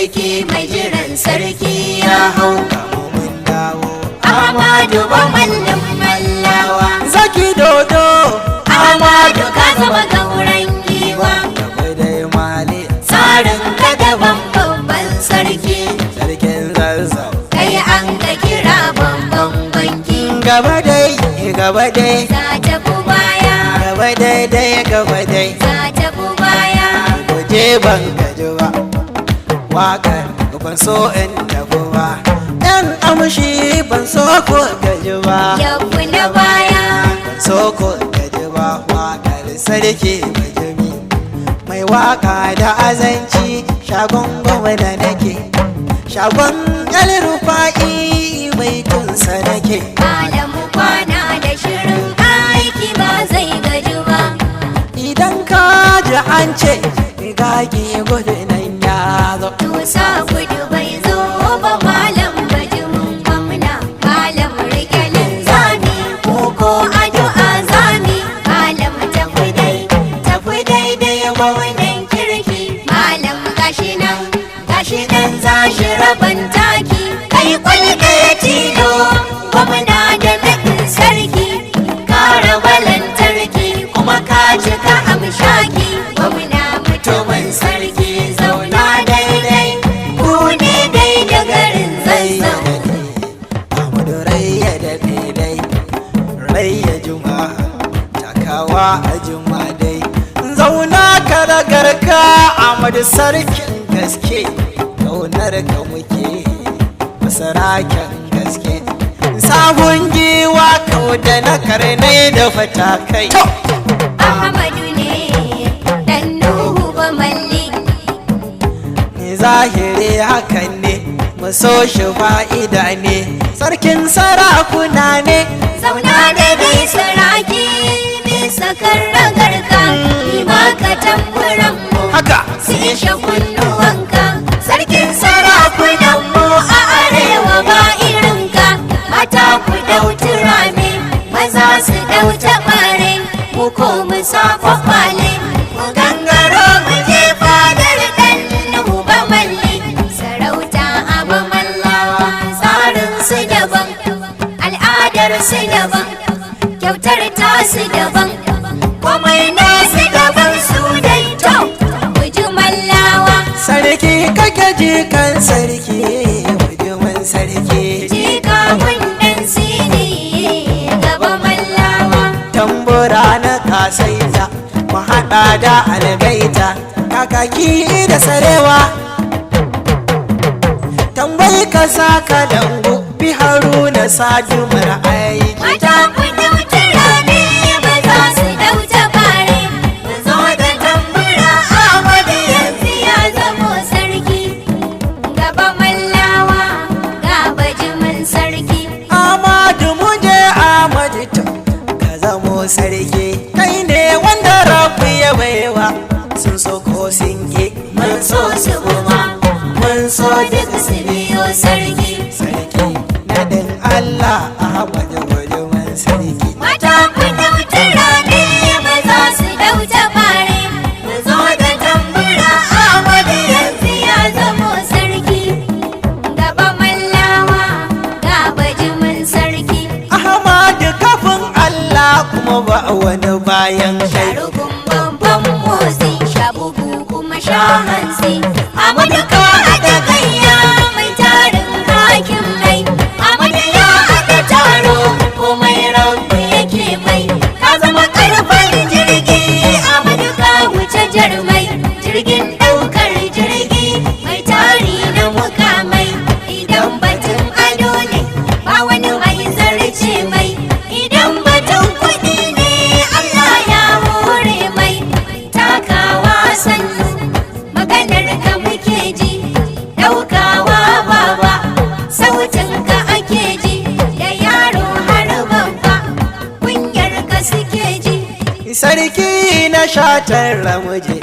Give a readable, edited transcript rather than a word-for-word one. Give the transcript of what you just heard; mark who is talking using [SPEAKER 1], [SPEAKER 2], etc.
[SPEAKER 1] sarki mai jiran sarki ya hau.
[SPEAKER 2] mun dawo
[SPEAKER 1] Ahmadu ba mallin mallawa.
[SPEAKER 2] zaki dodo
[SPEAKER 1] Ahmadu ka zama gauran giwa.
[SPEAKER 2] gaba dai mali
[SPEAKER 1] Tsarin ka daban babban sarki.
[SPEAKER 2] sarkin zazzau
[SPEAKER 1] Kai an ka kira babban banki.
[SPEAKER 2] gaba dai
[SPEAKER 1] Za ta ku baya.
[SPEAKER 2] gaba dai gaba dai
[SPEAKER 1] Za ta ku baya.
[SPEAKER 2] guje ban gaji ba waƙar ban so in tafi ba ɗan amshi ban so ko gaji ba
[SPEAKER 1] Yabu na baya.
[SPEAKER 2] ban so ko gaji ba waƙar sarki bajimi mai waƙa da azanci shagon gwamna nake shagon yan rufa'i mai tunsa nake
[SPEAKER 1] Malamu kwana da shirin aiki ba zai gaji ba.
[SPEAKER 2] idan ka ji an ce gagi gudu nan ya zo
[SPEAKER 1] Tusa gudu bai zo ba malam bajimin gwamna. Malam rikelin zami ko addu'a zami. Malam tafi daidai gwamnan kirki. Malam gashi nan za shi rabon taki. Kai kwalɗaya tilo gwamna da naɗin sarki. Ka raba lantarki kuma ka cika amshaki. Gwamna mutumin sarki zauna daidai. Ku ne dai da garin zazzau.
[SPEAKER 2] Ahmadu rayya da daidai rayya juma'a takawa a juma'a dai zauna ka da garka Ahmadu sarkin gaske kaunar ka muke masaraken gaske sabon giwa kau da na karnai da fatakai
[SPEAKER 1] Ahmadu ne dan Nuhu ba malli.
[SPEAKER 2] zahiri hakan ne maso shi fa'ida ne sarkin sarakuna ne
[SPEAKER 1] Zauna da dai saraki bisa kan ragarka. Ni ma ka tamburan mu
[SPEAKER 2] haka
[SPEAKER 1] sai shakunnuwanka. Sarkin sarakunan mu a arewa ba irinka. Mata ku dauti rame, maza su dauta bare. Mu ko mu sa kwakwale, mu gangaro mu je fadar dan Nuhu ba malli. Sarauta a ba mallawa, tsarin su daban, al'adar su daban, kyautar ta su daban, komai na su daban su dai to. Mu ji mallawa,
[SPEAKER 2] sarki kake jikan sarki mujimin sarki
[SPEAKER 1] jika kunnen sini gaba mallawa.
[SPEAKER 2] tambura na kasaita mu haɗa da algaita kakaki da sarewa tambayi ka saka dangu bi haruna sadumar aiki
[SPEAKER 1] Mata ku dauta rame, maza su dauta bare. Mu zo da tambura Ahmadu yanzu ya zamo sarki. Gaba mallawa, ga bajimin sarki.
[SPEAKER 2] Amadu muje Amadu to ka zamo sarki kai ne wanda rabu ya baiwa sun so ko sun ki
[SPEAKER 1] Mun so su goma, mun so duk su biyo sarki.
[SPEAKER 2] sarki nadin Allah Ahmadu wajen sarki
[SPEAKER 1] Mata ku dauta rame, maza su dauta bare. Mu zo da tambura Ahmadu yanzu ya zamo sarki. Gaba mallawa, ga bajimin sarki.
[SPEAKER 2] Ahmadu kafin Allah kuma ba wani bayan kai
[SPEAKER 1] Sharugun babban motsi, shabugu kuma sha hantsi. Amadu ka haɗa gayya mai tarin hakin mai. Amadu ya haɗa taro komai rabu yake mai. Ka zama ƙarfin jirgi, Amadu ka wuce jarmai. Jirgin ɗaukar jirgi mai tari na mukamai. Idan batun ado ne ba wani mai zarce mai. Idan batun kuɗi ne Allah ya hore mai. Takawa sannu maganar ka muke ji, ɗaukawa baba sautin ka ake ji, da yaro har babba kunyar ka suke ji.
[SPEAKER 2] sarki na shatar ramuje